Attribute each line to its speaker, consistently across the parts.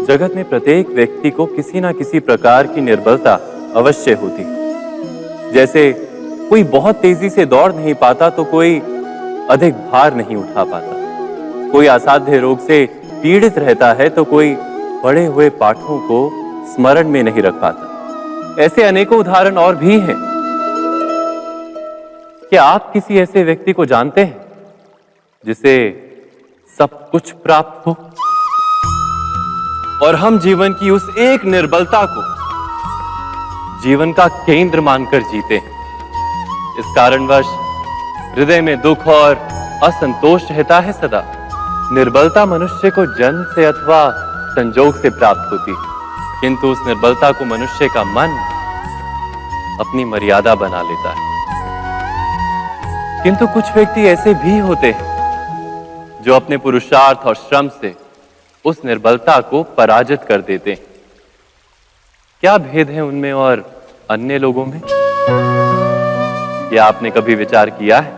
Speaker 1: जगत में प्रत्येक व्यक्ति को किसी ना किसी प्रकार की निर्बलता अवश्य होती है। जैसे कोई बहुत तेजी से दौड़ नहीं पाता तो कोई अधिक भार नहीं उठा पाता, कोई असाध्य रोग से पीड़ित रहता है तो कोई पढ़े हुए पाठों को स्मरण में नहीं रख पाता। ऐसे अनेकों उदाहरण और भी हैं। क्या आप किसी ऐसे व्यक्ति को जानते हैं जिसे सब कुछ प्राप्त हो और हम जीवन की उस एक निर्बलता को जीवन का केंद्र मानकर जीते हैं? इस कारणवश हृदय में दुख और असंतोष रहता है सदा। निर्बलता मनुष्य को जन्म से अथवा संजोग से प्राप्त होती है, किंतु उस निर्बलता को मनुष्य का मन अपनी मर्यादा बना लेता है। किंतु कुछ व्यक्ति ऐसे भी होते हैं जो अपने पुरुषार्थ और श्रम से उस निर्बलता को पराजित कर देते हैं। क्या भेद है उनमें और अन्य लोगों में? क्या आपने कभी विचार किया है?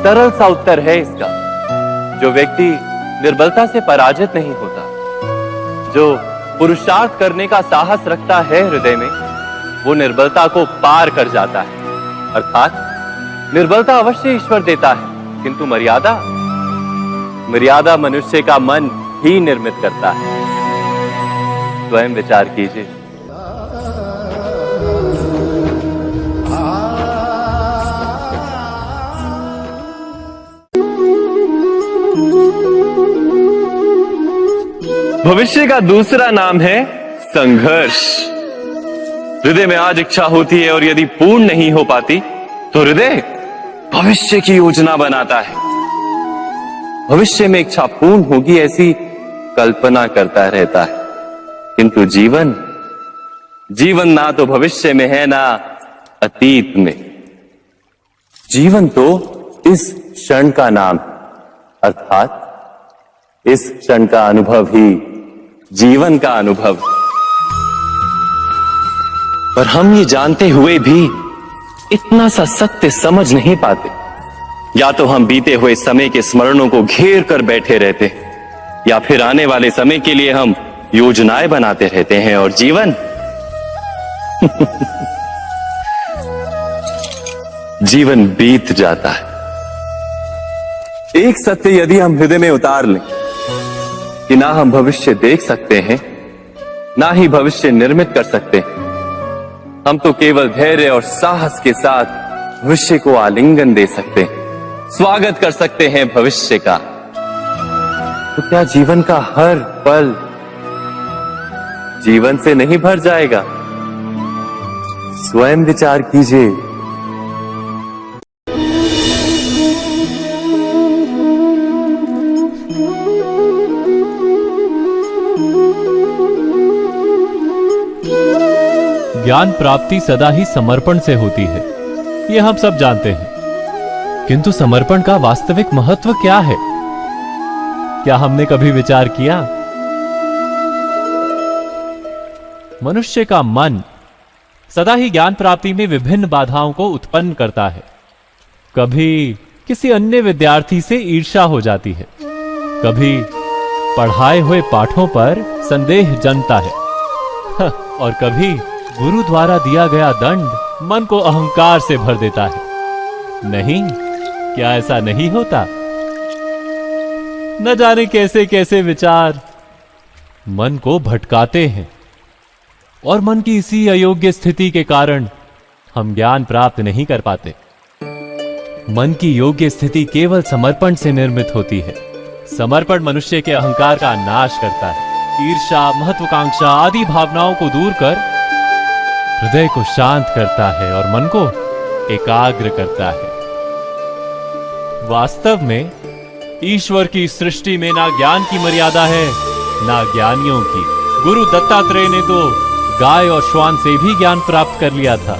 Speaker 1: सरल सा उत्तर है इसका। जो व्यक्ति निर्बलता से पराजित नहीं होता, जो पुरुषार्थ करने का साहस रखता है हृदय में, वो निर्बलता को पार कर जाता है। अर्थात निर्बलता अवश्य ईश्वर देता है, किंतु मर्यादा मनुष्य का मन ही निर्मित करता है। स्वयं विचार कीजिए। भविष्य का दूसरा नाम है संघर्ष। हृदय में आज इच्छा होती है और यदि पूर्ण नहीं हो पाती तो हृदय भविष्य की योजना बनाता है। भविष्य में इच्छा पूर्ण होगी ऐसी कल्पना करता रहता है, किंतु जीवन ना तो भविष्य में है ना अतीत में। जीवन तो इस क्षण का नाम, अर्थात इस क्षण का अनुभव ही जीवन का अनुभव। पर हम ये जानते हुए भी इतना सा सत्य समझ नहीं पाते। या तो हम बीते हुए समय के स्मरणों को घेर कर बैठे रहते हैं, या फिर आने वाले समय के लिए हम योजनाएं बनाते रहते हैं और जीवन जीवन बीत जाता है। एक सत्य यदि हम हृदय में उतार लें कि ना हम भविष्य देख सकते हैं, ना ही भविष्य निर्मित कर सकते हैं, हम तो केवल धैर्य और साहस के साथ भविष्य को आलिंगन दे सकते हैं, स्वागत कर सकते हैं भविष्य का। तो क्या जीवन का हर पल जीवन से नहीं भर जाएगा? स्वयं विचार कीजिए।
Speaker 2: ज्ञान प्राप्ति सदा ही समर्पण से होती है, ये हम सब जानते हैं। किंतु समर्पण का वास्तविक महत्व क्या है? क्या हमने कभी विचार किया? मनुष्य का मन सदा ही ज्ञान प्राप्ति में विभिन्न बाधाओं को उत्पन्न करता है। कभी किसी अन्य विद्यार्थी से ईर्ष्या हो जाती है, कभी पढ़ाए हुए पाठों पर संदेह जन्मता है और कभी गुरु द्वारा दिया गया दंड मन को अहंकार से भर देता है। नहीं, क्या ऐसा नहीं होता? न जाने कैसे कैसे विचार मन को भटकाते हैं और मन की इसी अयोग्य स्थिति के कारण हम ज्ञान प्राप्त नहीं कर पाते। मन की योग्य स्थिति केवल समर्पण से निर्मित होती है। समर्पण मनुष्य के अहंकार का नाश करता है। ईर्ष्या, महत्वाकांक्षा आदि भावनाओं को दूर कर हृदय को शांत करता है और मन को एकाग्र करता है। वास्तव में ईश्वर की सृष्टि में ना ज्ञान की मर्यादा है ना ज्ञानियों की। गुरु दत्तात्रेय ने तो गाय और श्वान से भी ज्ञान प्राप्त कर लिया था।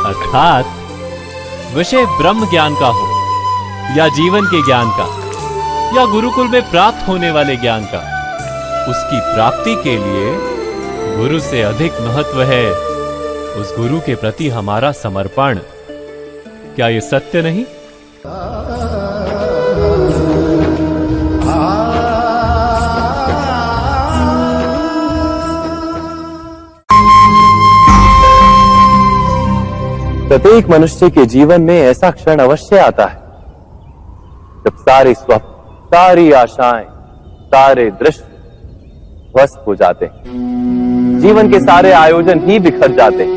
Speaker 2: अर्थात विषय ब्रह्म ज्ञान का हो या जीवन के ज्ञान का या गुरुकुल में प्राप्त होने वाले ज्ञान का, उसकी प्राप्ति के लिए गुरु से अधिक महत्व है उस गुरु के प्रति हमारा समर्पण। क्या ये सत्य नहीं?
Speaker 1: प्रत्येक मनुष्य के जीवन में ऐसा क्षण अवश्य आता है जब सारे स्वप्न, सारी आशाएं, सारे दृश्य ध्वस्त हो जाते हैं। जीवन के सारे आयोजन ही बिखर जाते हैं।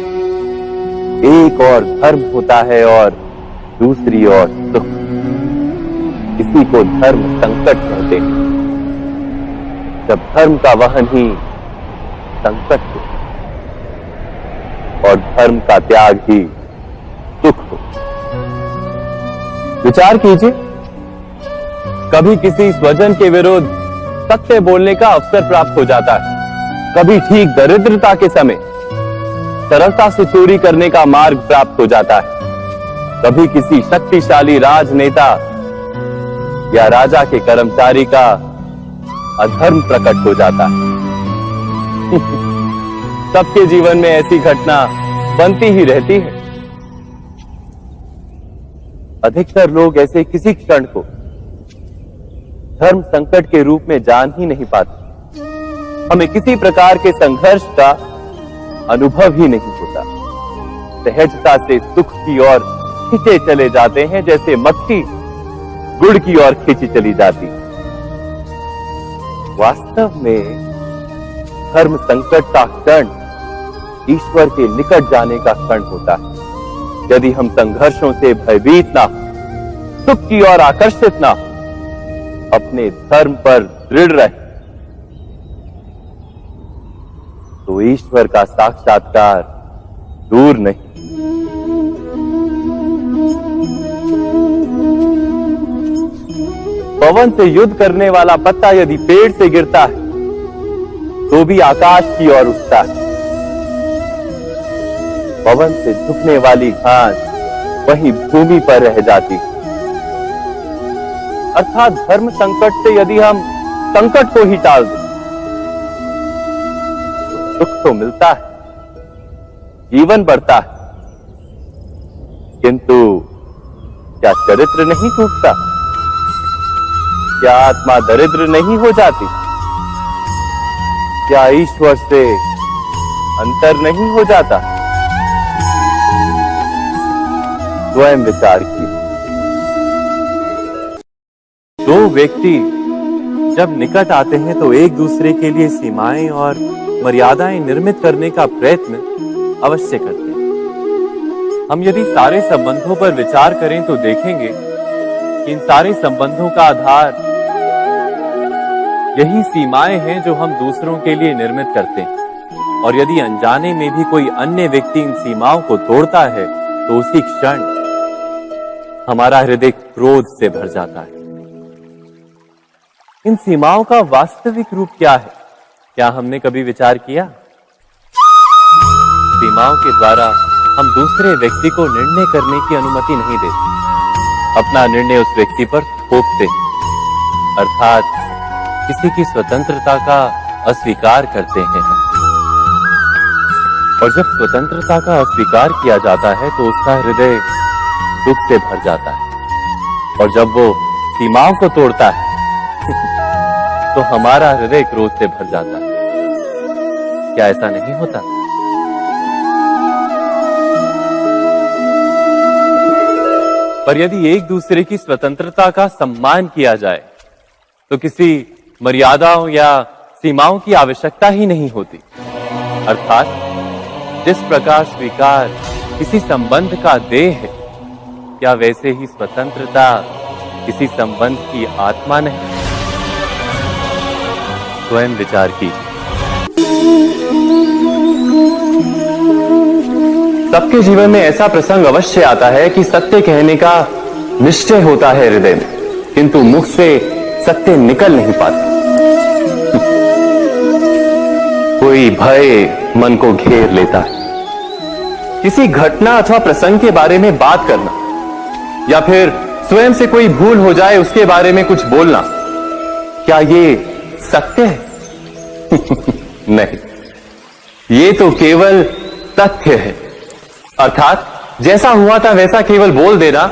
Speaker 1: एक और धर्म होता है और दूसरी ओर सुख। इसी को धर्म संकट कहते हैं। जब धर्म का वहन ही संकट हो और धर्म का त्याग ही सुख हो। विचार कीजिए, कभी किसी स्वजन के विरुद्ध सत्य बोलने का अवसर प्राप्त हो जाता है, कभी ठीक दरिद्रता के समय सरलता से चोरी करने का मार्ग प्राप्त हो जाता है, कभी किसी शक्तिशाली राजनेता या राजा के कर्मचारी का अधर्म प्रकट हो जाता है। सबके जीवन में ऐसी घटना बनती ही रहती है। अधिकतर लोग ऐसे किसी क्षण को धर्म संकट के रूप में जान ही नहीं पाते। हमें किसी प्रकार के संघर्ष का अनुभव ही नहीं होता। सहजता से सुख की ओर खींचे चले जाते हैं, जैसे मक्खी गुड़ की ओर खींची चली जाती। वास्तव में धर्म संकट का क्षण ईश्वर के निकट जाने का क्षण होता है। यदि हम संघर्षों से भयभीत ना हो, सुख की ओर आकर्षित ना हो, अपने धर्म पर दृढ़ रहे, तो ईश्वर का साक्षात्कार दूर नहीं। पवन से युद्ध करने वाला पत्ता यदि पेड़ से गिरता है तो भी आकाश की ओर उठता है। पवन से झुकने वाली घास वहीं भूमि पर रह जाती। अर्थात धर्म संकट से यदि हम संकट को ही टाल दें तो सुख तो मिलता है, जीवन बढ़ता है, किंतु क्या चरित्र नहीं टूटता? क्या आत्मा दरिद्र नहीं हो जाती? क्या ईश्वर से अंतर नहीं हो जाता? स्वयं विचार कीजिए। दो व्यक्ति जब निकट आते हैं तो एक दूसरे के लिए सीमाएं और मर्यादाएं निर्मित करने का प्रयत्न अवश्य करते हैं। हम यदि सारे संबंधों पर विचार करें तो देखेंगे कि इन सारे संबंधों का आधार यही सीमाएं हैं जो हम दूसरों के लिए निर्मित करते हैं। और यदि अनजाने में भी कोई अन्य व्यक्ति इन सीमाओं को तोड़ता है तो उसी क्षण हमारा हृदय क्रोध से भर जाता है। इन सीमाओं का वास्तविक रूप क्या है? क्या हमने कभी विचार किया? सीमाओं के द्वारा हम दूसरे व्यक्ति को निर्णय करने की अनुमति नहीं देते। अपना निर्णय उस व्यक्ति पर थोपते, अर्थात किसी की स्वतंत्रता का अस्वीकार करते हैं। और जब स्वतंत्रता का अस्वीकार किया जाता है तो उसका हृदय दुख से भर जाता है। और जब वो सीमाओं को तोड़ता है तो हमारा हृदय क्रोध से भर जाता है। क्या ऐसा नहीं होता? पर यदि एक दूसरे की स्वतंत्रता का सम्मान किया जाए तो किसी मर्यादाओं या सीमाओं की आवश्यकता ही नहीं होती। अर्थात जिस प्रकार स्वीकार किसी संबंध का देह है, क्या वैसे ही स्वतंत्रता किसी संबंध की आत्मा नहीं? स्वयं विचार कीजिए। सबके जीवन में ऐसा प्रसंग अवश्य आता है कि सत्य कहने का निश्चय होता है हृदय में, किंतु मुख से सत्य निकल नहीं पाता। कोई भय मन को घेर लेता है। किसी घटना अथवा प्रसंग के बारे में बात करना या फिर स्वयं से कोई भूल हो जाए उसके बारे में कुछ बोलना, क्या ये सत्य है? नहीं, ये तो केवल तथ्य है। अर्थात जैसा हुआ था वैसा केवल बोल देना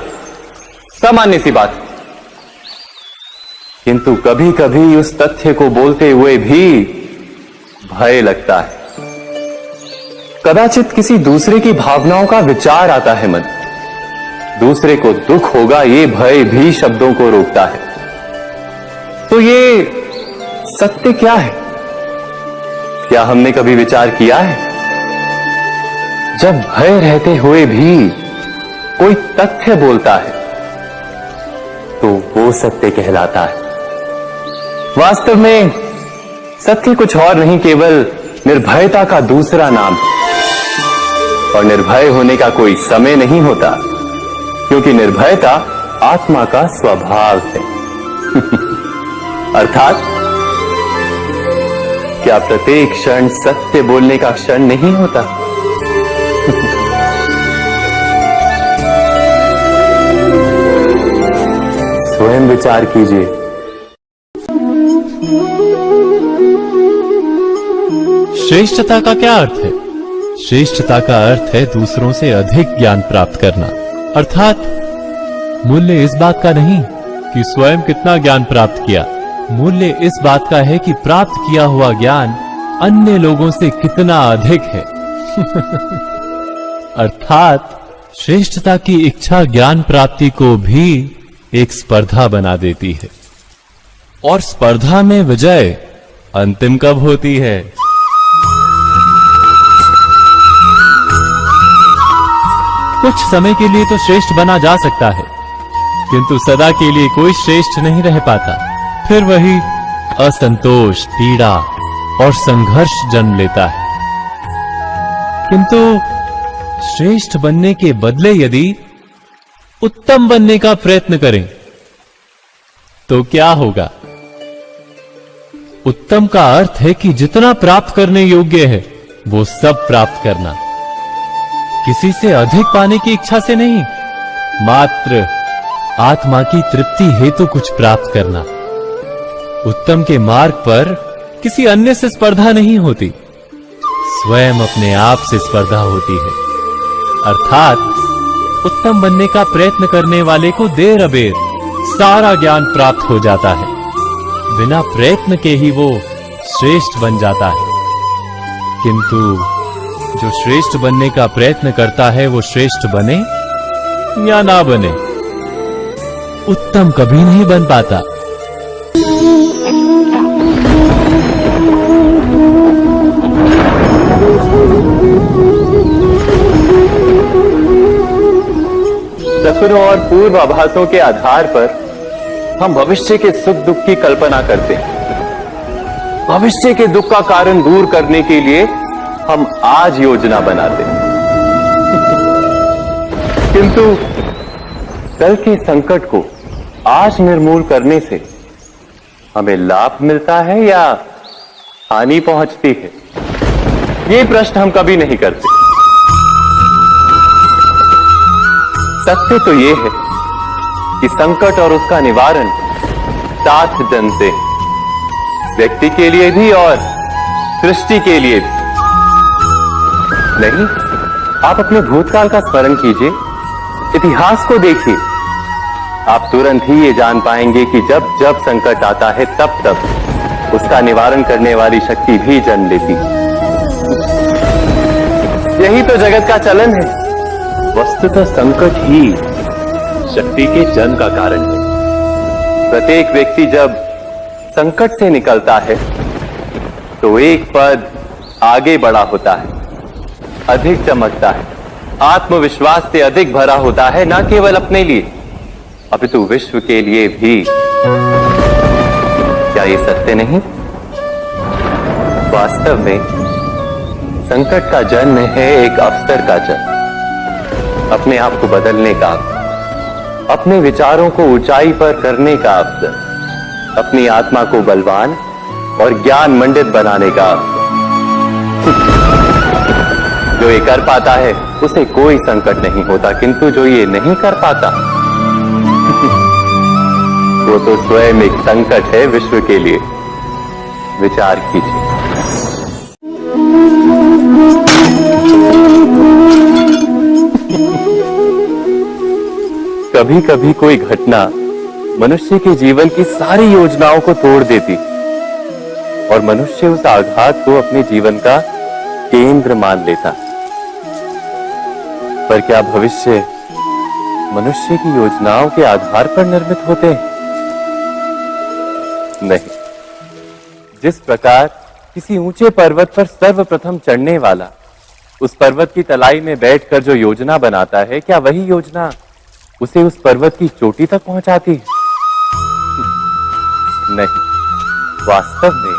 Speaker 1: सामान्य सी बात। किंतु कभी कभी उस तथ्य को बोलते हुए भी भय लगता है। कदाचित किसी दूसरे की भावनाओं का विचार आता है मन। दूसरे को दुख होगा ये भय भी शब्दों को रोकता है। तो ये सत्य क्या है? क्या हमने कभी विचार किया है? जब भय रहते हुए भी कोई तथ्य बोलता है तो वो सत्य कहलाता है। वास्तव में सत्य कुछ और नहीं, केवल निर्भयता का दूसरा नाम है। और निर्भय होने का कोई समय नहीं होता, क्योंकि निर्भयता आत्मा का स्वभाव है। अर्थात क्या प्रत्येक क्षण सत्य बोलने का क्षण नहीं होता? स्वयं विचार कीजिए।
Speaker 2: श्रेष्ठता का क्या अर्थ है? श्रेष्ठता का अर्थ है दूसरों से अधिक ज्ञान प्राप्त करना। अर्थात मूल्य इस बात का नहीं कि स्वयं कितना ज्ञान प्राप्त किया, मूल्य इस बात का है कि प्राप्त किया हुआ ज्ञान अन्य लोगों से कितना अधिक है। अर्थात श्रेष्ठता की इच्छा ज्ञान प्राप्ति को भी एक स्पर्धा बना देती है। और स्पर्धा में विजय अंतिम कब होती है? कुछ समय के लिए तो श्रेष्ठ बना जा सकता है, किंतु सदा के लिए कोई श्रेष्ठ नहीं रह पाता। फिर वही असंतोष, पीड़ा और संघर्ष जन्म लेता है। किंतु श्रेष्ठ बनने के बदले यदि उत्तम बनने का प्रयत्न करें तो क्या होगा? उत्तम का अर्थ है कि जितना प्राप्त करने योग्य है वो सब प्राप्त करना, किसी से अधिक पाने की इच्छा से नहीं, मात्र आत्मा की तृप्ति हेतु कुछ प्राप्त करना। उत्तम के मार्ग पर किसी अन्य से स्पर्धा नहीं होती, स्वयं अपने आप से स्पर्धा होती है। अर्थात उत्तम बनने का प्रयत्न करने वाले को देर अबेर सारा ज्ञान प्राप्त हो जाता है, बिना प्रयत्न के ही वो श्रेष्ठ बन जाता है। किंतु जो श्रेष्ठ बनने का प्रयत्न करता है वो श्रेष्ठ बने या ना बने, उत्तम कभी नहीं बन पाता।
Speaker 1: सपनों और पूर्व आभासों के आधार पर हम भविष्य के सुख दुख की कल्पना करते हैं। भविष्य के दुख का कारण दूर करने के लिए हम आज योजना बनाते हैं। किंतु कल के संकट को आज निर्मूल करने से हमें लाभ मिलता है या हानि पहुंचती है, ये प्रश्न हम कभी नहीं करते। सत्य तो ये है कि संकट और उसका निवारण साथ जन से, व्यक्ति के लिए भी और सृष्टि के लिए भी। नहीं, आप अपने भूतकाल का स्मरण कीजिए, इतिहास को देखिए, आप तुरंत ही ये जान पाएंगे कि जब जब संकट आता है तब तब उसका निवारण करने वाली शक्ति भी जन्म लेती है। यही तो जगत का चलन है। वस्तुतः संकट ही शक्ति के जन्म का कारण है। प्रत्येक व्यक्ति जब संकट से निकलता है तो एक पद आगे बढ़ा होता है, अधिक चमकता है, आत्मविश्वास से अधिक भरा होता है, न केवल अपने लिए अपितु विश्व के लिए भी। क्या ये सत्य नहीं? वास्तव में संकट का जन्म है एक अवसर का जन्म, अपने आप को बदलने का, अपने विचारों को ऊंचाई पर करने का अवसर, अपनी आत्मा को बलवान और ज्ञान मंडित बनाने का अवसर। जो ये कर पाता है उसे कोई संकट नहीं होता, किंतु जो ये नहीं कर पाता वो तो स्वयं एक संकट है विश्व के लिए। विचार कीजिए। कभी कभी कोई घटना मनुष्य के जीवन की सारी योजनाओं को तोड़ देती और मनुष्य उस आघात को अपने जीवन का केंद्र मान लेता। पर क्या भविष्य मनुष्य की योजनाओं के आधार पर निर्मित होते हैं? नहीं। जिस प्रकार किसी ऊंचे पर्वत पर सर्वप्रथम चढ़ने वाला उस पर्वत की तलाई में बैठकर जो योजना बनाता है, क्या वही योजना उसे उस पर्वत की चोटी तक पहुंचाती है? नहीं। वास्तव में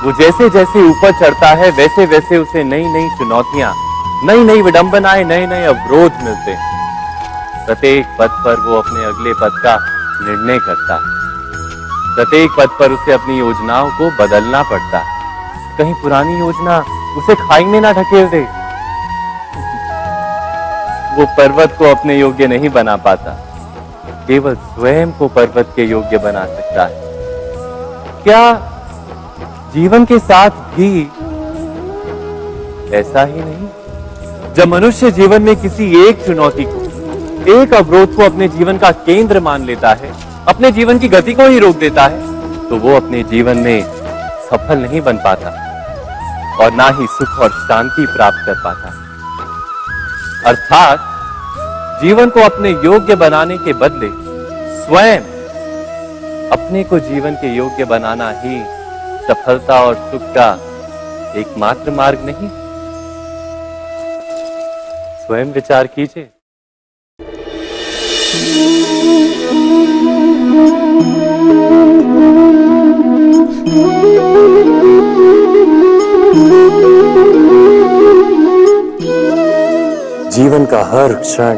Speaker 1: वो जैसे जैसे ऊपर चढ़ता है वैसे वैसे उसे नई नई चुनौतियां, नई नई विडंबनाएं, नए नए अवरोध मिलते हैं। प्रत्येक पद पर वो अपने अगले पद का निर्णय करता है। प्रत्येक पद पर उसे अपनी योजनाओं को बदलना पड़ता है। कहीं पुरानी योजना उसे खाई में ना ढकेल दे। वो पर्वत को अपने योग्य नहीं बना पाता, केवल स्वयं को पर्वत के योग्य बना सकता है। क्या जीवन के साथ भी ऐसा ही नहीं? जब मनुष्य जीवन में किसी एक चुनौती को, एक अवरोध को अपने जीवन का केंद्र मान लेता है, अपने जीवन की गति को ही रोक देता है, तो वो अपने जीवन में सफल नहीं बन पाता और ना ही सुख और शांति प्राप्त कर पाता। अर्थात जीवन को अपने योग्य बनाने के बदले स्वयं अपने को जीवन के योग्य बनाना ही सफलता और सुख का एकमात्र मार्ग नहीं? स्वयं विचार कीजिए। जीवन का हर क्षण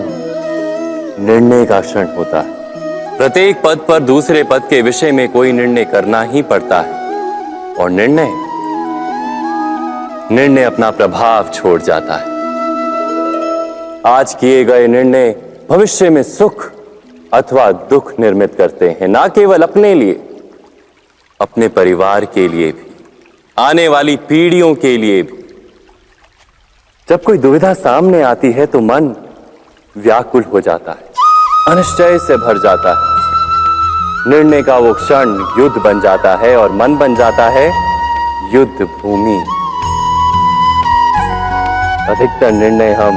Speaker 1: निर्णय का क्षण होता है। प्रत्येक पद पर दूसरे पद के विषय में कोई निर्णय करना ही पड़ता है और निर्णय अपना प्रभाव छोड़ जाता है। आज किए गए निर्णय भविष्य में सुख अथवा दुख निर्मित करते हैं, ना केवल अपने लिए, अपने परिवार के लिए भी, आने वाली पीढ़ियों के लिए भी। जब कोई दुविधा सामने आती है तो मन व्याकुल हो जाता है, अनिश्चय से भर जाता है। निर्णय का वो क्षण युद्ध बन जाता है और मन बन जाता है युद्ध भूमि। अधिकतर निर्णय हम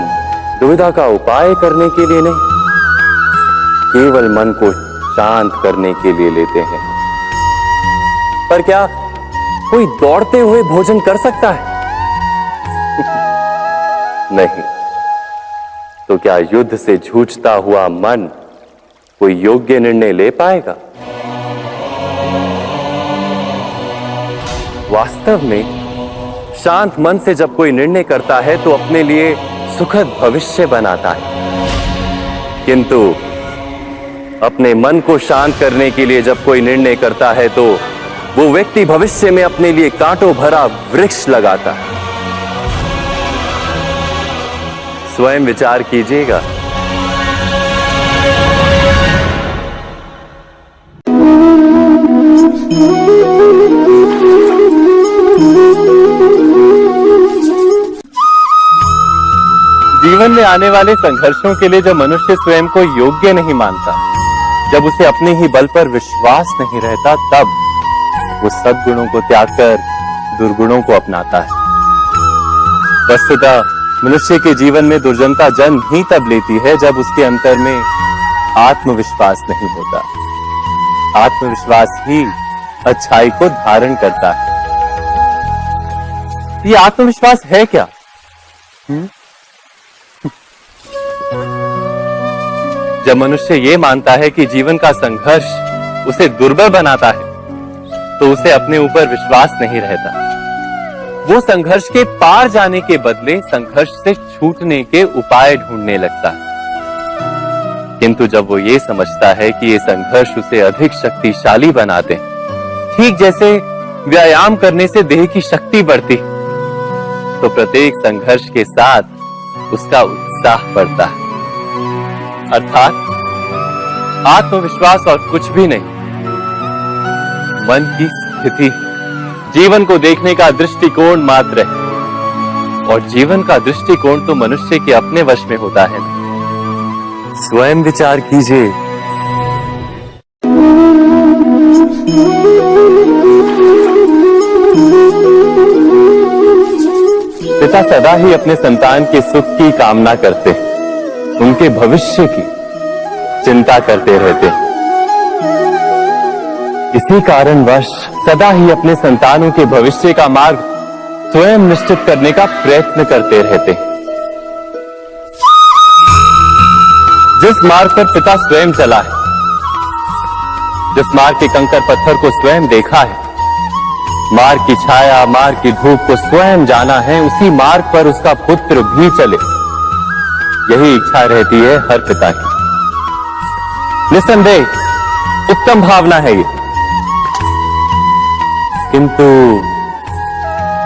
Speaker 1: दुविधा का उपाय करने के लिए नहीं, केवल मन को शांत करने के लिए लेते हैं। पर क्या कोई दौड़ते हुए भोजन कर सकता है? नहीं। तो क्या युद्ध से जूझता हुआ मन कोई योग्य निर्णय ले पाएगा? वास्तव में शांत मन से जब कोई निर्णय करता है तो अपने लिए सुखद भविष्य बनाता है, किंतु अपने मन को शांत करने के लिए जब कोई निर्णय करता है तो वो व्यक्ति भविष्य में अपने लिए कांटों भरा वृक्ष लगाता है। स्वयं विचार कीजिएगा। जीवन में आने वाले संघर्षों के लिए जब मनुष्य स्वयं को योग्य नहीं मानता, जब उसे अपने ही बल पर विश्वास नहीं रहता, तब वो सद्गुणों को त्याग कर दुर्गुणों को अपनाता है। वस्तुतः मनुष्य के जीवन में दुर्जनता जन्म ही तब लेती है जब उसके अंतर में आत्मविश्वास नहीं होता। आत्मविश्वास ही अच्छाई को धारण करता है। ये आत्मविश्वास है क्या? जब मनुष्य ये मानता है कि जीवन का संघर्ष उसे दुर्बल बनाता है, तो उसे अपने ऊपर विश्वास नहीं रहता। वो संघर्ष के पार जाने के बदले संघर्ष से छूटने के उपाय ढूंढने लगता है। किंतु जब वो ये समझता है कि ये संघर्ष उसे अधिक शक्तिशाली बनाते हैं, ठीक जैसे व्यायाम करने से देह की शक्ति बढ़ती, तो प्रत्येक संघर्ष के साथ उसका उत्साह बढ़ता है। अर्थात आत्मविश्वास और कुछ भी नहीं, मन की स्थिति, जीवन को देखने का दृष्टिकोण मात्र है। और जीवन का दृष्टिकोण तो मनुष्य के अपने वश में होता है। स्वयं विचार कीजिए। पिता सदा ही अपने संतान के सुख की कामना करते हैं। उनके भविष्य की चिंता करते रहते हैं। इसी कारणवश सदा ही अपने संतानों के भविष्य का मार्ग स्वयं निश्चित करने का प्रयत्न करते रहते हैं। जिस मार्ग पर पिता स्वयं चला है, जिस मार्ग के कंकर पत्थर को स्वयं देखा है, मार्ग की छाया, मार्ग की धूप को स्वयं जाना है, उसी मार्ग पर उसका पुत्र भी चले, यही इच्छा रहती है हर पिता की। निस्संदेह उत्तम भावना है ये, किंतु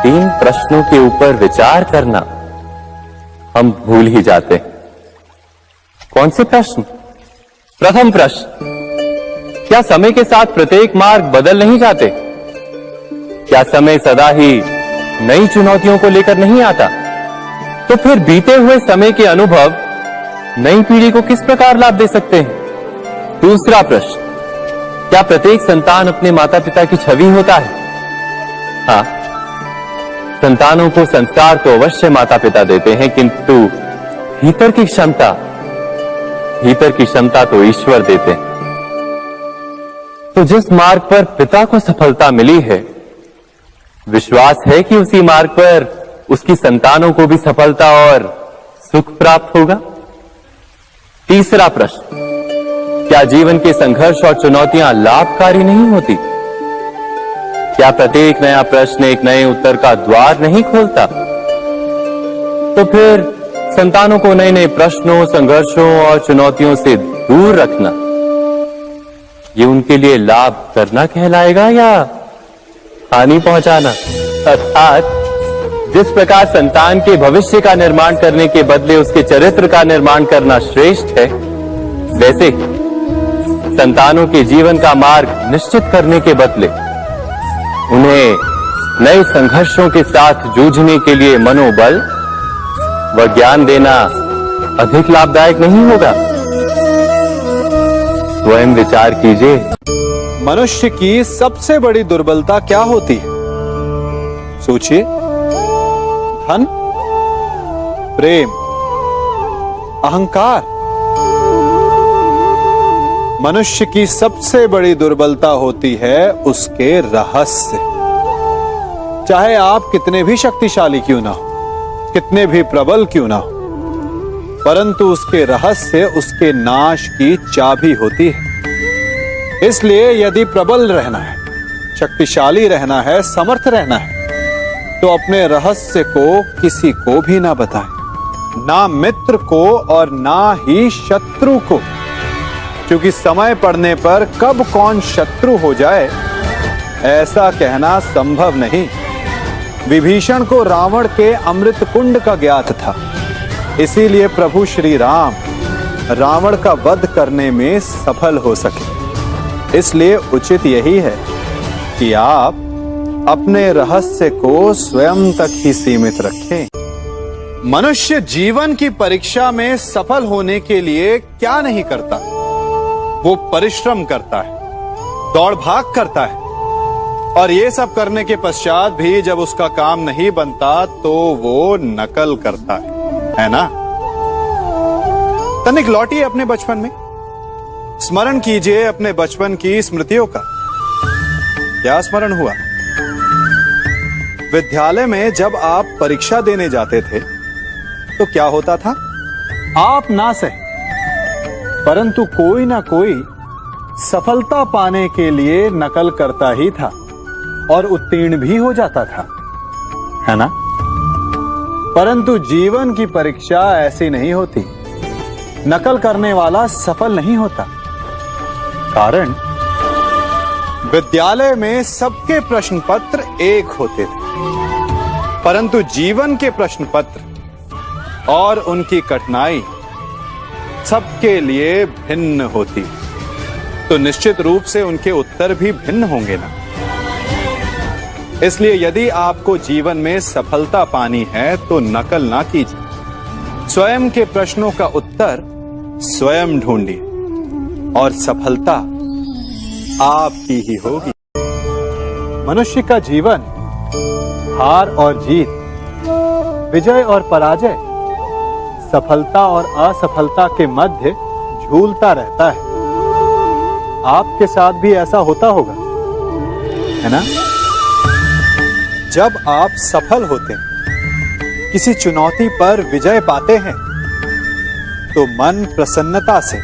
Speaker 1: 3 प्रश्नों के ऊपर विचार करना हम भूल ही जाते हैं। कौन से प्रश्न? प्रथम प्रश्न, क्या समय के साथ प्रत्येक मार्ग बदल नहीं जाते? क्या समय सदा ही नई चुनौतियों को लेकर नहीं आता? तो फिर बीते हुए समय के अनुभव नई पीढ़ी को किस प्रकार लाभ दे सकते हैं? दूसरा प्रश्न, क्या प्रत्येक संतान अपने माता पिता की छवि होता है? हाँ, संतानों को संस्कार तो अवश्य माता पिता देते हैं, किंतु भीतर की क्षमता तो ईश्वर देते हैं। तो जिस मार्ग पर पिता को सफलता मिली है, विश्वास है कि उसी मार्ग पर उसकी संतानों को भी सफलता और सुख प्राप्त होगा। तीसरा प्रश्न, क्या जीवन के संघर्ष और चुनौतियां लाभकारी नहीं होती? क्या प्रत्येक नया प्रश्न एक नए उत्तर का द्वार नहीं खोलता? तो फिर संतानों को नए नए प्रश्नों, संघर्षों और चुनौतियों से दूर रखना, ये उनके लिए लाभ करना कहलाएगा या हानि पहुंचाना? अर्थात जिस प्रकार संतान के भविष्य का निर्माण करने के बदले उसके चरित्र का निर्माण करना श्रेष्ठ है, वैसे संतानों के जीवन का मार्ग निश्चित करने के बदले उन्हें नए संघर्षों के साथ जूझने के लिए मनोबल व ज्ञान देना अधिक लाभदायक नहीं होगा? स्वयं विचार कीजिए।
Speaker 3: मनुष्य की सबसे बड़ी दुर्बलता क्या होती है? सोचिए। धन, प्रेम, अहंकार। मनुष्य की सबसे बड़ी दुर्बलता होती है उसके रहस्य। चाहे आप कितने भी शक्तिशाली क्यों ना हो, कितने भी प्रबल क्यों ना हो, परंतु उसके रहस्य उसके नाश की चाबी होती है। इसलिए यदि प्रबल रहना है, शक्तिशाली रहना है, समर्थ रहना है, तो अपने रहस्य को किसी को भी ना बताएं, ना मित्र को और ना ही शत्रु को, क्योंकि समय पड़ने पर कब कौन शत्रु हो जाए ऐसा कहना संभव नहीं। विभीषण को रावण के अमृत कुंड का ज्ञात था, इसीलिए प्रभु श्री राम रावण का वध करने में सफल हो सके। इसलिए उचित यही है कि आप अपने रहस्य को स्वयं तक ही सीमित रखें। मनुष्य जीवन की परीक्षा में सफल होने के लिए क्या नहीं करता? वो परिश्रम करता है, दौड़ भाग करता है, और ये सब करने के पश्चात भी जब उसका काम नहीं बनता तो वो नकल करता है ना? तनिक लौटिए अपने बचपन में, स्मरण कीजिए अपने बचपन की स्मृतियों का। क्या स्मरण हुआ? विद्यालय में जब आप परीक्षा देने जाते थे तो क्या होता था? आप ना सही, परंतु कोई ना कोई सफलता पाने के लिए नकल करता ही था और उत्तीर्ण भी हो जाता था, है ना? परंतु जीवन की परीक्षा ऐसी नहीं होती। नकल करने वाला सफल नहीं होता। कारण विद्यालय में सबके प्रश्न पत्र एक होते थे, परंतु जीवन के प्रश्न पत्र और उनकी कठिनाई सबके लिए भिन्न होती, तो निश्चित रूप से उनके उत्तर भी भिन्न होंगे ना। इसलिए यदि आपको जीवन में सफलता पानी है तो नकल ना कीजिए, स्वयं के प्रश्नों का उत्तर स्वयं ढूंढिए और सफलता आपकी ही होगी। मनुष्य का जीवन हार और जीत, विजय और पराजय सफलता और असफलता के मध्य झूलता रहता है। आपके साथ भी ऐसा होता होगा, है ना? जब आप सफल होते हैं, किसी चुनौती पर विजय पाते हैं, तो मन प्रसन्नता से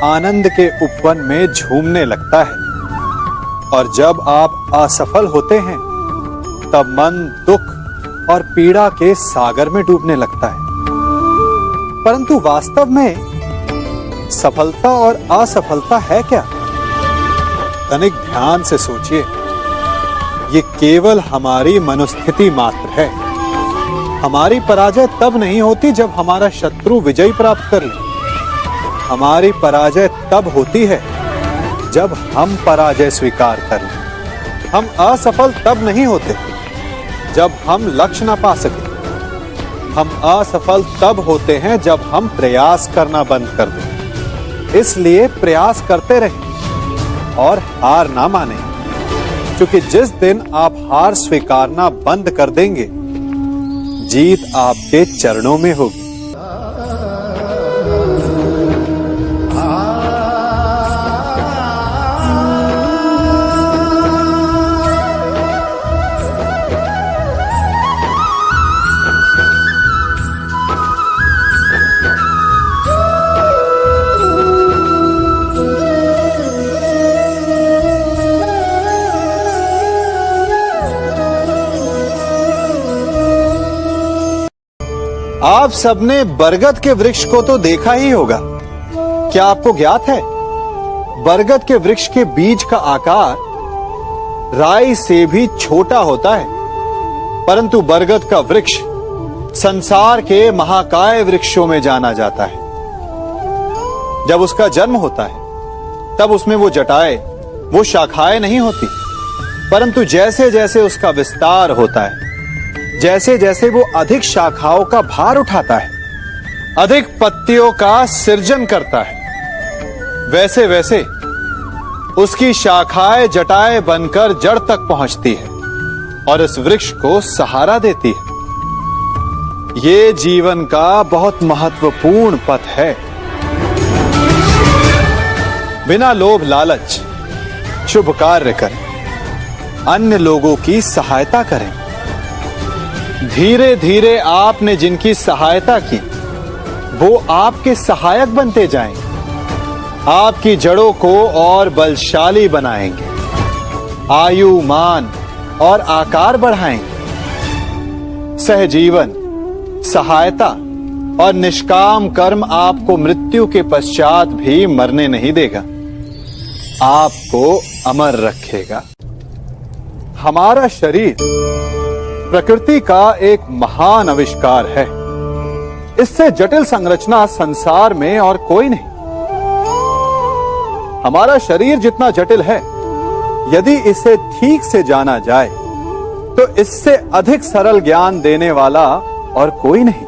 Speaker 3: आनंद के उपवन में झूमने लगता है, और जब आप असफल होते हैं, तब मन दुख और पीड़ा के सागर में डूबने लगता है। परंतु वास्तव में सफलता और असफलता है क्या? तनिक ध्यान से सोचिए। ये केवल हमारी मनोस्थिति मात्र है। हमारी पराजय तब नहीं होती जब हमारा शत्रु विजय प्राप्त कर ले। हमारी पराजय तब होती है जब हम पराजय स्वीकार कर लें। हम असफल तब नहीं होते जब हम लक्ष्य ना पा सके। हम असफल तब होते हैं जब हम प्रयास करना बंद कर दें। इसलिए प्रयास करते रहें और हार ना मानें, क्योंकि जिस दिन आप हार स्वीकारना बंद कर देंगे, जीत आपके चरणों में होगी। आप सबने बरगद के वृक्ष को तो देखा ही होगा। क्या आपको ज्ञात है, बरगद के वृक्ष के बीज का आकार राई से भी छोटा होता है, परंतु बरगद का वृक्ष संसार के महाकाय वृक्षों में जाना जाता है। जब उसका जन्म होता है, तब उसमें वो जटाएं, वो शाखाएं नहीं होती, परंतु जैसे जैसे उसका विस्तार होता है, जैसे जैसे वो अधिक शाखाओं का भार उठाता है, अधिक पत्तियों का सृजन करता है, वैसे वैसे उसकी शाखाएं जटाएं बनकर जड़ तक पहुंचती है और इस वृक्ष को सहारा देती है। ये जीवन का बहुत महत्वपूर्ण पथ है। बिना लोभ लालच शुभ कार्य करें, अन्य लोगों की सहायता करें। धीरे धीरे आपने जिनकी सहायता की, वो आपके सहायक बनते जाएंगे, आपकी जड़ों को और बलशाली बनाएंगे, आयु मान और आकार बढ़ाएंगे। सहजीवन, सहायता और निष्काम कर्म आपको मृत्यु के पश्चात भी मरने नहीं देगा, आपको अमर रखेगा। हमारा शरीर प्रकृति का एक महान आविष्कार है। इससे जटिल संरचना संसार में और कोई नहीं। हमारा शरीर जितना जटिल है, यदि इसे ठीक से जाना जाए, तो इससे अधिक सरल ज्ञान देने वाला और कोई नहीं।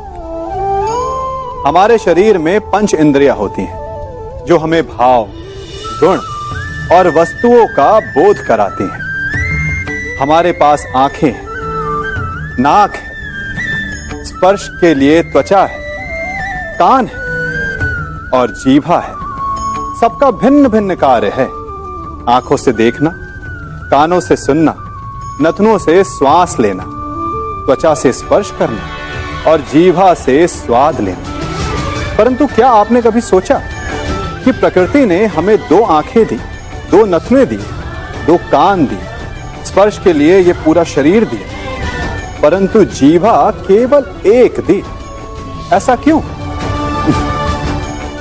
Speaker 3: हमारे शरीर में 5 इंद्रियां होती हैं, जो हमें भाव, गुण और वस्तुओं का बोध कराती हैं। हमारे पास आंखें हैं, नाक है, स्पर्श के लिए त्वचा है, कान है और जीभा है। सबका भिन्न भिन्न कार्य है। आंखों से देखना, कानों से सुनना, नथनों से श्वास लेना, त्वचा से स्पर्श करना और जीभा से स्वाद लेना। परंतु क्या आपने कभी सोचा कि प्रकृति ने हमें 2 आंखें दी, 2 नथने दी, 2 कान दी, स्पर्श के लिए ये पूरा शरीर दिया, परंतु जीभा केवल 1 दी? ऐसा क्यों?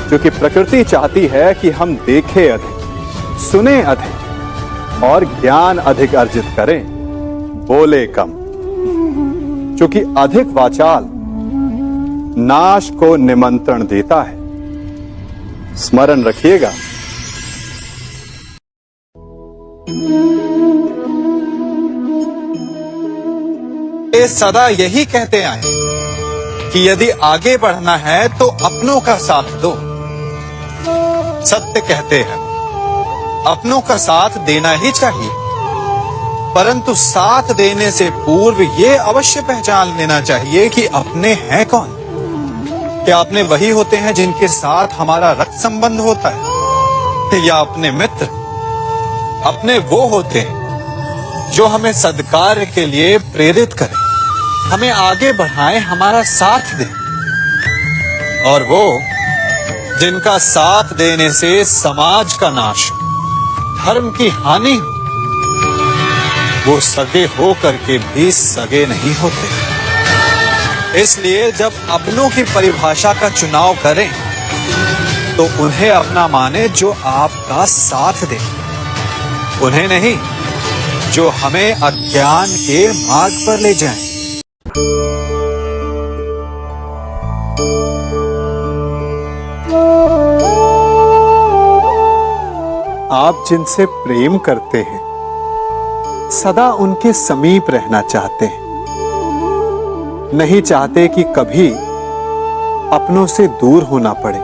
Speaker 3: क्योंकि प्रकृति चाहती है कि हम देखें अधिक, सुने अधिक और ज्ञान अधिक अर्जित करें, बोले कम। क्योंकि अधिक वाचाल नाश को निमंत्रण देता है। स्मरण रखिएगा। ये सदा यही कहते आए कि यदि आगे बढ़ना है तो अपनों का साथ दो। सत्य कहते हैं, अपनों का साथ देना ही चाहिए, परंतु साथ देने से पूर्व ये अवश्य पहचान लेना चाहिए कि अपने हैं कौन। क्या अपने वही होते हैं जिनके साथ हमारा रक्त संबंध होता है, या अपने मित्र? अपने वो होते हैं जो हमें सद्कार्य के लिए प्रेरित करें, हमें आगे बढ़ाएं, हमारा साथ दें। और वो जिनका साथ देने से समाज का नाश, धर्म की हानि हो, वो सगे हो करके भी सगे नहीं होते। इसलिए जब अपनों की परिभाषा का चुनाव करें तो उन्हें अपना माने जो आपका साथ दे, उन्हें नहीं जो हमें अज्ञान के मार्ग पर ले जाएं। आप जिनसे प्रेम करते हैं सदा उनके समीप रहना चाहते हैं, नहीं चाहते कि कभी अपनों से दूर होना पड़े,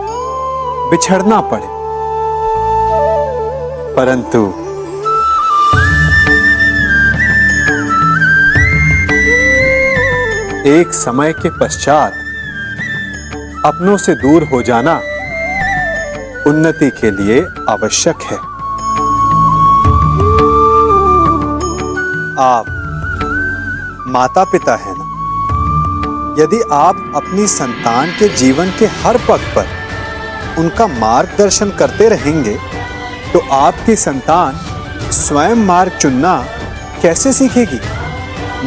Speaker 3: बिछड़ना पड़े। परंतु एक समय के पश्चात अपनों से दूर हो जाना उन्नति के लिए आवश्यक है। आप माता पिता हैं ना? यदि आप अपनी संतान के जीवन के हर पग पर उनका मार्गदर्शन करते रहेंगे तो आपकी संतान स्वयं मार्ग चुनना कैसे सीखेगी?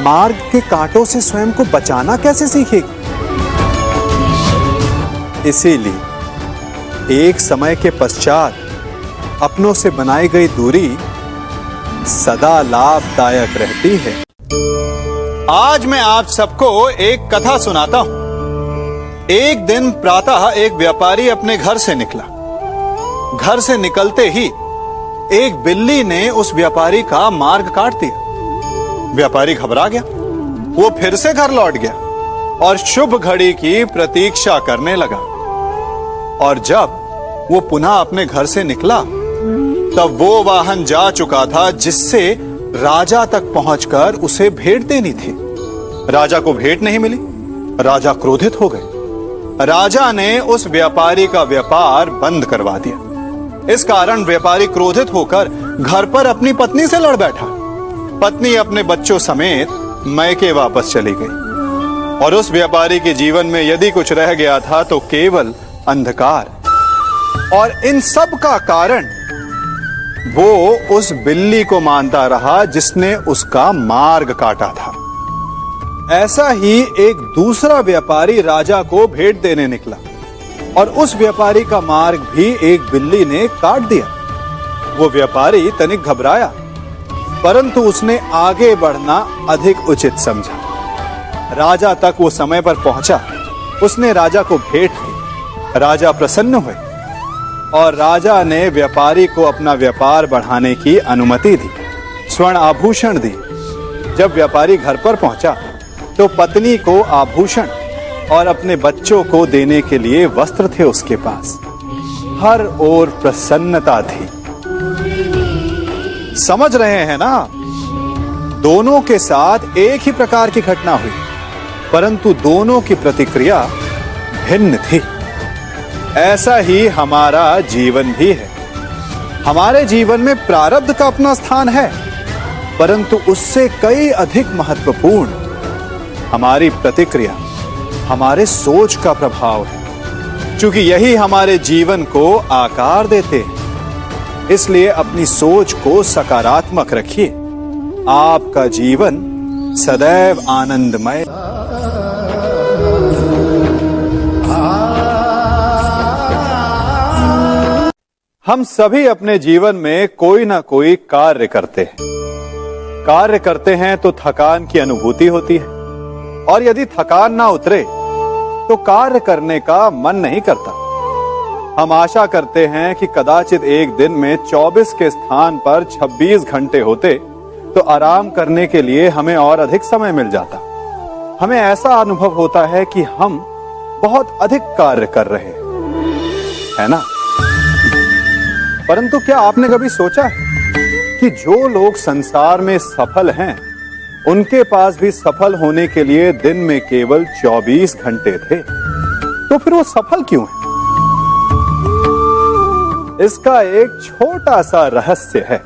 Speaker 3: मार्ग के कांटों से स्वयं को बचाना कैसे सीखेगी? इसीलिए एक समय के पश्चात अपनों से बनाई गई दूरी सदा लाभदायक रहती है। आज मैं आप सबको एक कथा सुनाता हूं। एक दिन प्रातः एक व्यापारी अपने घर से निकला। घर से निकलते ही एक बिल्ली ने उस व्यापारी का मार्ग काट दिया। व्यापारी घबरा गया, वो फिर से घर लौट गया और शुभ घड़ी की प्रतीक्षा करने लगा। और जब वो पुनः अपने घर से निकला तब वो वाहन जा चुका था जिससे राजा तक पहुंचकर उसे भेंट देनी थी। राजा को भेंट नहीं मिली। राजा क्रोधित हो गए। राजा ने उस व्यापारी का व्यापार बंद करवा दिया। इस कारण व्यापारी क्रोधित होकर घर पर अपनी पत्नी से लड़ बैठा। पत्नी अपने बच्चों समेत मैके वापस चली गई और उस व्यापारी के जीवन में यदि कुछ रह गया था तो केवल अंधकार। और इन सब का कारण वो उस बिल्ली को मानता रहा जिसने उसका मार्ग काटा था। ऐसा ही एक दूसरा व्यापारी राजा को भेंट देने निकला और उस व्यापारी का मार्ग भी एक बिल्ली ने काट दिया। वो व्यापारी तनिक घबराया, परंतु उसने आगे बढ़ना अधिक उचित समझा। राजा तक वो समय पर पहुंचा। उसने राजा को भेंट दी। राजा प्रसन्न हुए और राजा ने व्यापारी को अपना व्यापार बढ़ाने की अनुमति दी, स्वर्ण आभूषण दी। जब व्यापारी घर पर पहुंचा तो पत्नी को आभूषण और अपने बच्चों को देने के लिए वस्त्र थे उसके पास। हर ओर प्रसन्नता थी। समझ रहे हैं ना? दोनों के साथ एक ही प्रकार की घटना हुई, परंतु दोनों की प्रतिक्रिया भिन्न थी। ऐसा ही हमारा जीवन भी है। हमारे जीवन में प्रारब्ध का अपना स्थान है, परंतु उससे कई अधिक महत्वपूर्ण हमारी प्रतिक्रिया, हमारे सोच का प्रभाव है। क्योंकि यही हमारे जीवन को आकार देते हैं। इसलिए अपनी सोच को सकारात्मक रखिए। आपका जीवन सदैव आनंदमय। हम सभी अपने जीवन में कोई ना कोई कार्य करते हैं। कार्य करते हैं तो थकान की अनुभूति होती है और यदि थकान ना उतरे तो कार्य करने का मन नहीं करता। हम आशा करते हैं कि कदाचित एक दिन में 24 के स्थान पर 26 घंटे होते तो आराम करने के लिए हमें और अधिक समय मिल जाता। हमें ऐसा अनुभव होता है कि हम बहुत अधिक कार्य कर रहे हैं, है ना? परंतु क्या आपने कभी सोचा है कि जो लोग संसार में सफल हैं, उनके पास भी सफल होने के लिए दिन में केवल 24 घंटे थे। तो तो फिर वो सफल क्यों है? इसका एक छोटा सा रहस्य है।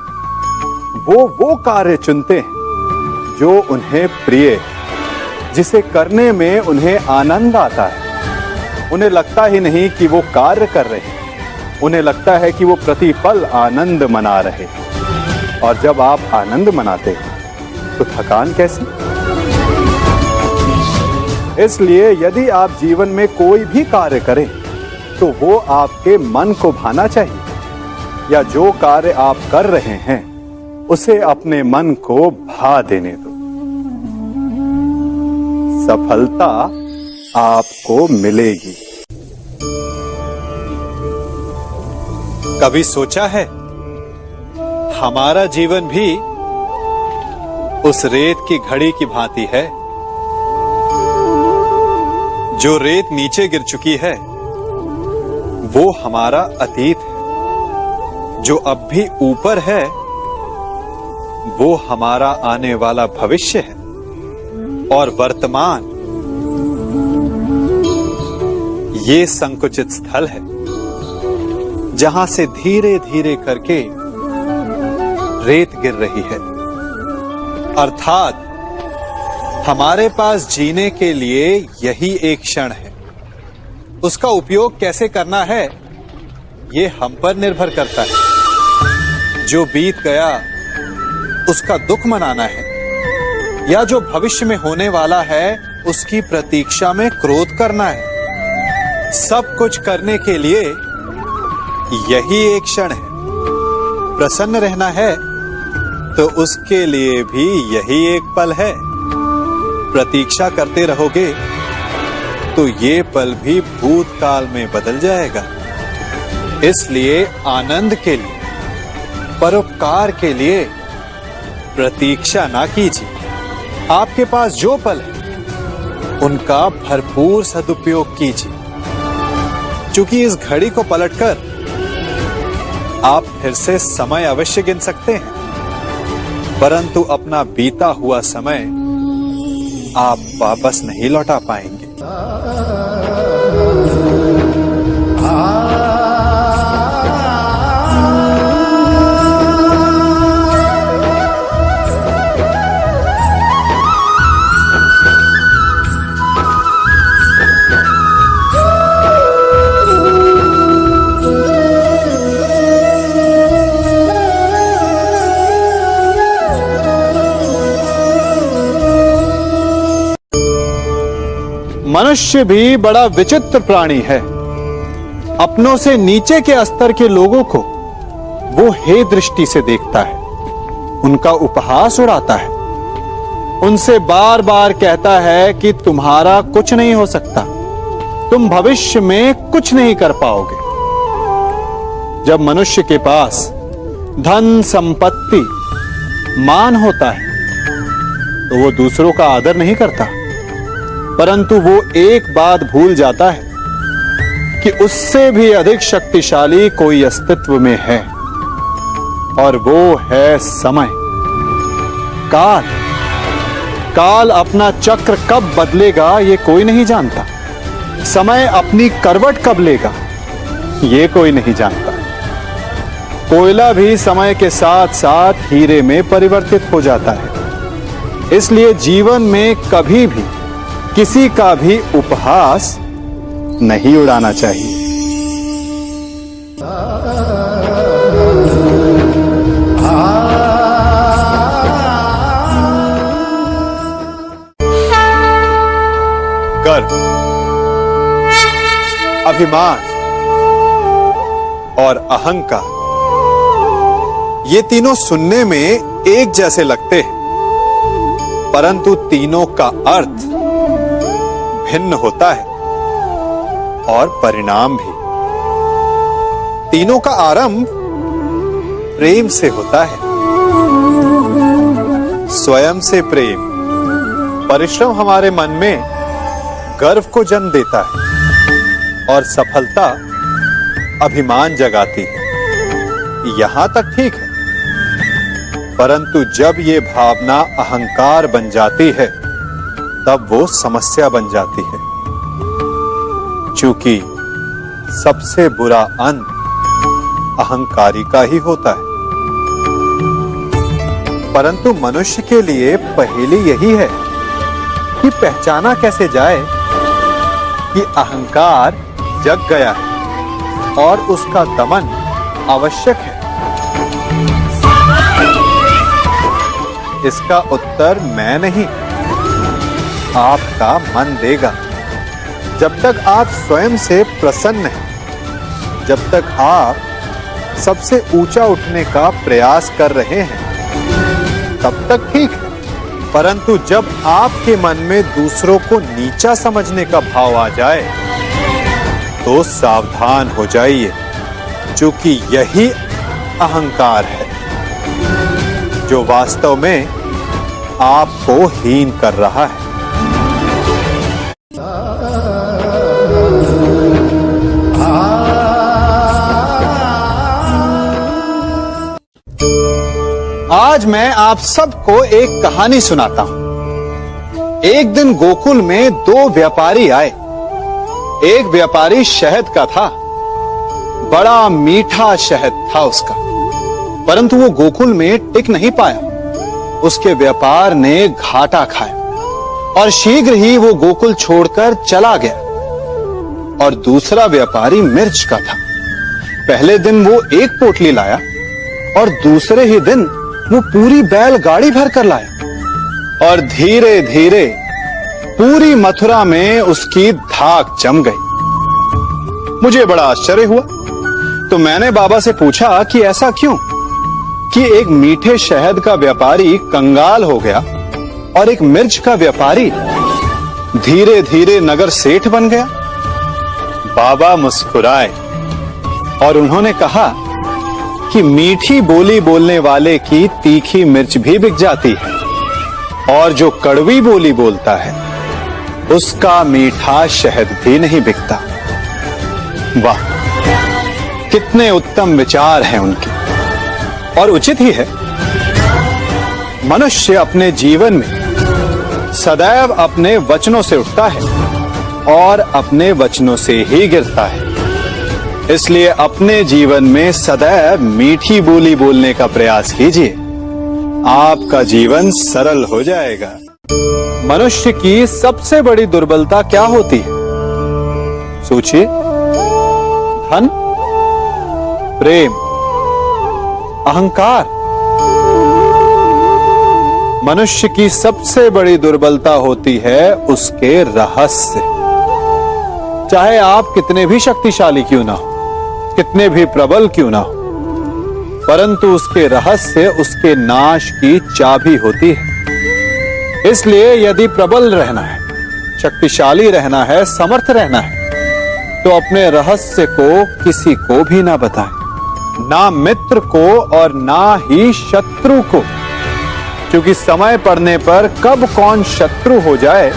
Speaker 3: वो कार्य चुनते हैं जो उन्हें प्रिय है, जिसे करने में उन्हें आनंद आता है। उन्हें लगता ही नहीं कि वो कार्य कर रहे हैं, उन्हें लगता है कि वो प्रतिपल आनंद मना रहे हैं। और जब आप आनंद मनाते हैं तो थकान कैसी? इसलिए यदि आप जीवन में कोई भी कार्य करें तो वो आपके मन को भाना चाहिए, या जो कार्य आप कर रहे हैं उसे अपने मन को भा देने दो। सफलता आपको मिलेगी। कभी सोचा है हमारा जीवन भी उस रेत की घड़ी की भांति है? जो रेत नीचे गिर चुकी है वो हमारा अतीत है, जो अब भी ऊपर है वो हमारा आने वाला भविष्य है, और वर्तमान ये संकुचित स्थल है जहां से धीरे धीरे करके रेत गिर रही है। अर्थात हमारे पास जीने के लिए यही एक क्षण है। उसका उपयोग कैसे करना है ये हम पर निर्भर करता है। जो बीत गया उसका दुख मनाना है, या जो भविष्य में होने वाला है उसकी प्रतीक्षा में क्रोध करना है। सब कुछ करने के लिए यही एक क्षण है। प्रसन्न रहना है तो उसके लिए भी यही एक पल है। प्रतीक्षा करते रहोगे तो ये पल भी भूतकाल में बदल जाएगा। इसलिए आनंद के लिए, परोपकार के लिए प्रतीक्षा ना कीजिए। आपके पास जो पल है उनका भरपूर सदुपयोग कीजिए, क्योंकि इस घड़ी को पलटकर आप फिर से समय अवश्य गिन सकते हैं, परंतु अपना बीता हुआ समय आप वापस नहीं लौटा पाएंगे। मनुष्य भी बड़ा विचित्र प्राणी है। अपनों से नीचे के स्तर के लोगों को वो हे दृष्टि से देखता है, उनका उपहास उड़ाता है, उनसे बार बार कहता है कि तुम्हारा कुछ नहीं हो सकता, तुम भविष्य में कुछ नहीं कर पाओगे। जब मनुष्य के पास धन, संपत्ति, मान होता है तो वो दूसरों का आदर नहीं करता, परंतु वो एक बात भूल जाता है कि उससे भी अधिक शक्तिशाली कोई अस्तित्व में है, और वो है समय। काल। काल अपना चक्र कब बदलेगा ये कोई नहीं जानता। समय अपनी करवट कब लेगा ये कोई नहीं जानता। कोयला भी समय के साथ साथ हीरे में परिवर्तित हो जाता है। इसलिए जीवन में कभी भी किसी का भी उपहास नहीं उड़ाना चाहिए। गर्व, अभिमान और अहंकार, ये तीनों सुनने में एक जैसे लगते हैं, परंतु तीनों का अर्थ भिन्न होता है और परिणाम भी। तीनों का आरंभ प्रेम से होता है। स्वयं से प्रेम, परिश्रम हमारे मन में गर्व को जन्म देता है और सफलता अभिमान जगाती है। यहां तक ठीक है, परंतु जब ये भावना अहंकार बन जाती है तब वो समस्या बन जाती है। चूंकि सबसे बुरा अंत अहंकारी का ही होता है। परंतु मनुष्य के लिए पहेली यही है कि पहचाना कैसे जाए कि अहंकार जग गया है और उसका दमन आवश्यक है। इसका उत्तर मैं नहीं, आपका मन देगा। जब तक आप स्वयं से प्रसन्न हैं, जब तक आप सबसे ऊंचा उठने का प्रयास कर रहे हैं, तब तक ठीक है। परंतु जब आपके मन में दूसरों को नीचा समझने का भाव आ जाए तो सावधान हो जाइए, क्योंकि यही अहंकार है जो वास्तव में आपको हीन कर रहा है। आज मैं आप सबको एक कहानी सुनाता हूं। एक दिन गोकुल में दो व्यापारी आए। एक व्यापारी शहद का था, बड़ा मीठा शहद था उसका, परंतु वो गोकुल में टिक नहीं पाया। उसके व्यापार ने घाटा खाया और शीघ्र ही वो गोकुल छोड़कर चला गया। और दूसरा व्यापारी मिर्च का था। पहले दिन वो एक पोटली लाया और दूसरे ही दिन वो पूरी बैलगाड़ी भर कर लाया और धीरे धीरे पूरी मथुरा में उसकी धाक जम गई। मुझे बड़ा आश्चर्य हुआ, तो मैंने बाबा से पूछा कि ऐसा क्यों कि एक मीठे शहद का व्यापारी कंगाल हो गया और एक मिर्च का व्यापारी धीरे धीरे नगर सेठ बन गया। बाबा मुस्कुराए और उन्होंने कहा कि मीठी बोली बोलने वाले की तीखी मिर्च भी बिक जाती है और जो कड़वी बोली बोलता है उसका मीठा शहद भी नहीं बिकता। वाह, कितने उत्तम विचार हैं उनके, और उचित ही है। मनुष्य अपने जीवन में सदैव अपने वचनों से उठता है और अपने वचनों से ही गिरता है। इसलिए अपने जीवन में सदैव मीठी बोली बोलने का प्रयास कीजिए, आपका जीवन सरल हो जाएगा। मनुष्य की सबसे बड़ी दुर्बलता क्या होती है? सोचिए। धन, प्रेम, अहंकार। मनुष्य की सबसे बड़ी दुर्बलता होती है उसके रहस्य। चाहे आप कितने भी शक्तिशाली क्यों ना हो, कितने भी प्रबल क्यों ना हो, परंतु उसके रहस्य उसके नाश की चाबी होती है। इसलिए यदि प्रबल रहना है, शक्तिशाली रहना है, समर्थ रहना है, तो अपने रहस्य को किसी को भी ना बताएं, ना मित्र को और ना ही शत्रु को, क्योंकि समय पड़ने पर कब कौन शत्रु हो जाए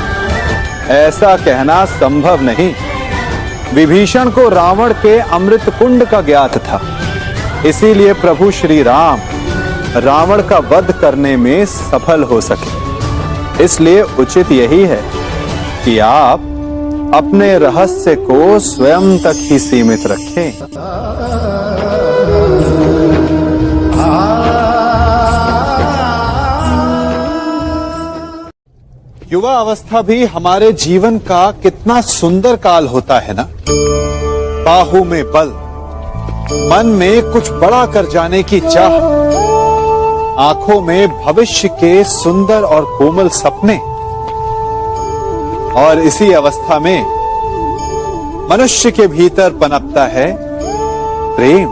Speaker 3: ऐसा कहना संभव नहीं। विभीषण को रावण के अमृत कुंड का ज्ञात था, इसीलिए प्रभु श्री राम रावण का वध करने में सफल हो सके। इसलिए उचित यही है कि आप अपने रहस्य को स्वयं तक ही सीमित रखें। युवा अवस्था भी हमारे जीवन का कितना सुंदर काल होता है ना। बाहु में बल, मन में कुछ बड़ा कर जाने की चाह, आंखों में भविष्य के सुंदर और कोमल सपने। और इसी अवस्था में मनुष्य के भीतर पनपता है प्रेम।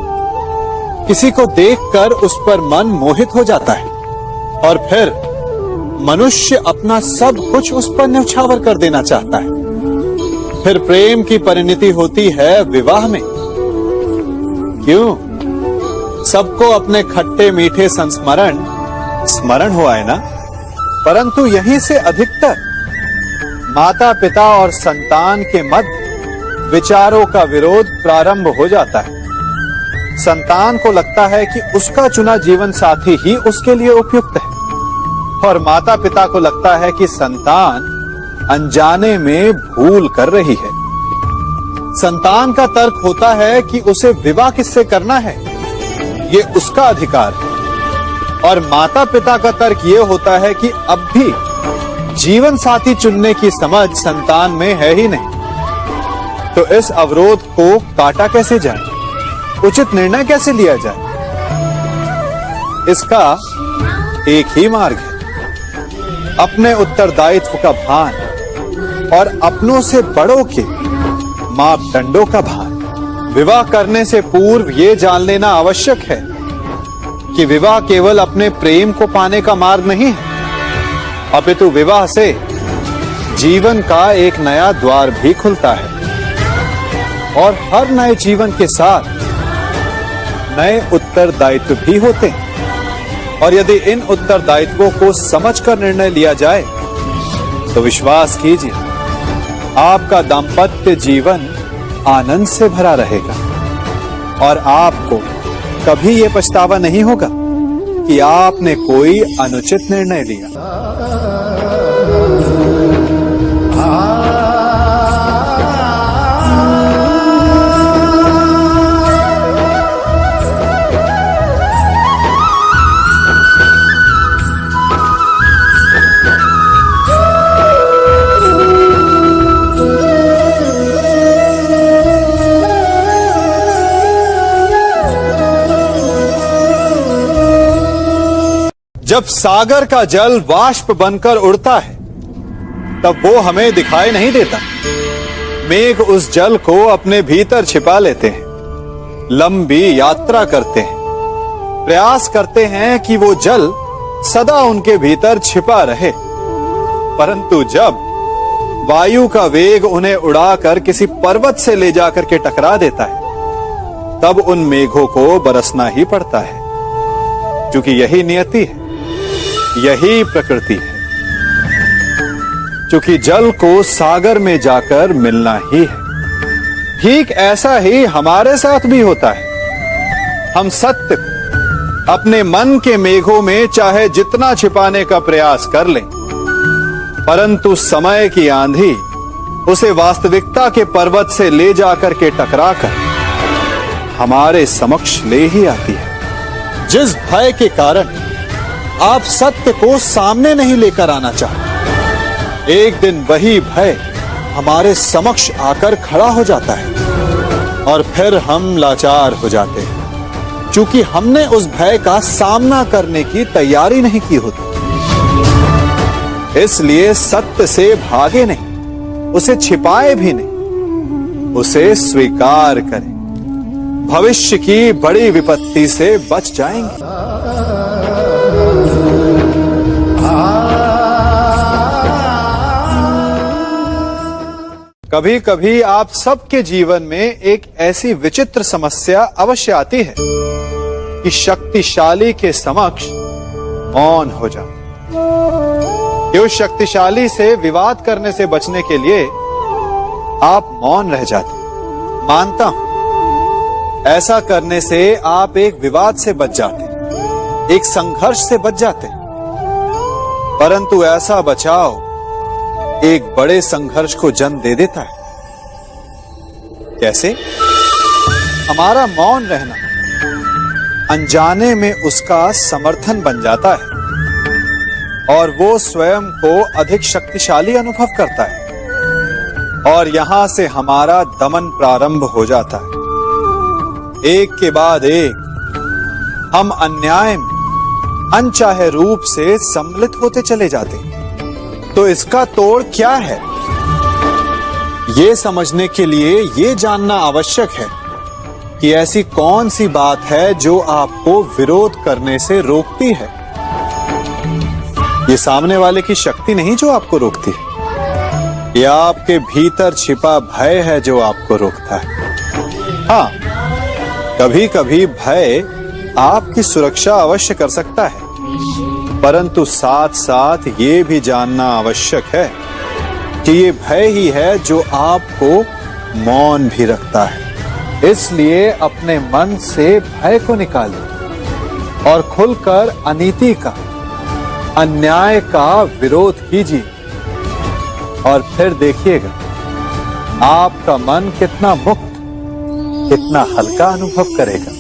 Speaker 3: किसी को देखकर उस पर मन मोहित हो जाता है और फिर मनुष्य अपना सब कुछ उस पर न्यौछावर कर देना चाहता है। फिर प्रेम की परिणति होती है विवाह में। क्यों? सबको अपने खट्टे मीठे संस्मरण स्मरण हुआ है ना। परंतु यहीं से अधिकतर माता पिता और संतान के मध्य विचारों का विरोध प्रारंभ हो जाता है। संतान को लगता है कि उसका चुना जीवन साथी ही उसके लिए उपयुक्त है, और माता पिता को लगता है कि संतान अनजाने में भूल कर रही है। संतान का तर्क होता है कि उसे विवाह किससे करना है, ये उसका अधिकार है। और माता पिता का तर्क ये होता है कि अब भी जीवन साथी चुनने की समझ संतान में है ही नहीं। तो इस अवरोध को काटा कैसे जाए, उचित निर्णय कैसे लिया जाए? इसका एक ही मार्ग है, अपने उत्तरदायित्व का भान और अपनों से बड़ों के मापदंडों का भान। विवाह करने से पूर्व यह जान लेना आवश्यक है कि विवाह केवल अपने प्रेम को पाने का मार्ग नहीं है, अपितु विवाह से जीवन का एक नया द्वार भी खुलता है। और हर नए जीवन के साथ नए उत्तरदायित्व भी होते हैं। और यदि इन उत्तरदायित्वों को समझकर निर्णय लिया जाए तो विश्वास कीजिए, आपका दाम्पत्य जीवन आनंद से भरा रहेगा और आपको कभी यह पछतावा नहीं होगा कि आपने कोई अनुचित निर्णय लिया। जब सागर का जल वाष्प बनकर उड़ता है तब वो हमें दिखाई नहीं देता। मेघ उस जल को अपने भीतर छिपा लेते हैं, लंबी यात्रा करते हैं, प्रयास करते हैं कि वो जल सदा उनके भीतर छिपा रहे। परंतु जब वायु का वेग उन्हें उड़ाकर किसी पर्वत से ले जाकर के टकरा देता है, तब उन मेघों को बरसना ही पड़ता है, क्योंकि यही नियति है, यही प्रकृति है। क्योंकि जल को सागर में जाकर मिलना ही है। ठीक ऐसा ही हमारे साथ भी होता है। हम सत्य को अपने मन के मेघों में चाहे जितना छिपाने का प्रयास कर लें, परंतु समय की आंधी उसे वास्तविकता के पर्वत से ले जाकर के टकराकर हमारे समक्ष ले ही आती है। जिस भय के कारण आप सत्य को सामने नहीं लेकर आना चाहते, एक दिन वही भय हमारे समक्ष आकर खड़ा हो जाता है और फिर हम लाचार हो जाते हैं, क्योंकि हमने उस भय का सामना करने की तैयारी नहीं की होती। इसलिए सत्य से भागे नहीं, उसे छिपाए भी नहीं, उसे स्वीकार करें। भविष्य की बड़ी विपत्ति से बच जाएंगे। कभी कभी आप सबके जीवन में एक ऐसी विचित्र समस्या अवश्य आती है कि शक्तिशाली के समक्ष मौन हो जाओ। कि उस शक्तिशाली से विवाद करने से बचने के लिए आप मौन रह जाते। मानता हूं, ऐसा करने से आप एक विवाद से बच जाते, एक संघर्ष से बच जाते, परंतु ऐसा बचाव एक बड़े संघर्ष को जन्म दे देता है। कैसे? हमारा मौन रहना अनजाने में उसका समर्थन बन जाता है और वो स्वयं को अधिक शक्तिशाली अनुभव करता है और यहां से हमारा दमन प्रारंभ हो जाता है। एक के बाद एक हम अन्याय में अनचाहे रूप से सम्मिलित होते चले जाते हैं। तो इसका तोड़ क्या है? ये समझने के लिए ये जानना आवश्यक है कि ऐसी कौन सी बात है जो आपको विरोध करने से रोकती है। ये सामने वाले की शक्ति नहीं जो आपको रोकती है, ये आपके भीतर छिपा भय है जो आपको रोकता है। हाँ, कभी कभी भय आपकी सुरक्षा अवश्य कर सकता है, परंतु साथ साथ ये भी जानना आवश्यक है कि ये भय ही है जो आपको मौन भी रखता है। इसलिए अपने मन से भय को निकालिए और खुलकर अनीति का, अन्याय का विरोध कीजिए और फिर देखिएगा आपका मन कितना मुक्त, कितना हल्का अनुभव करेगा।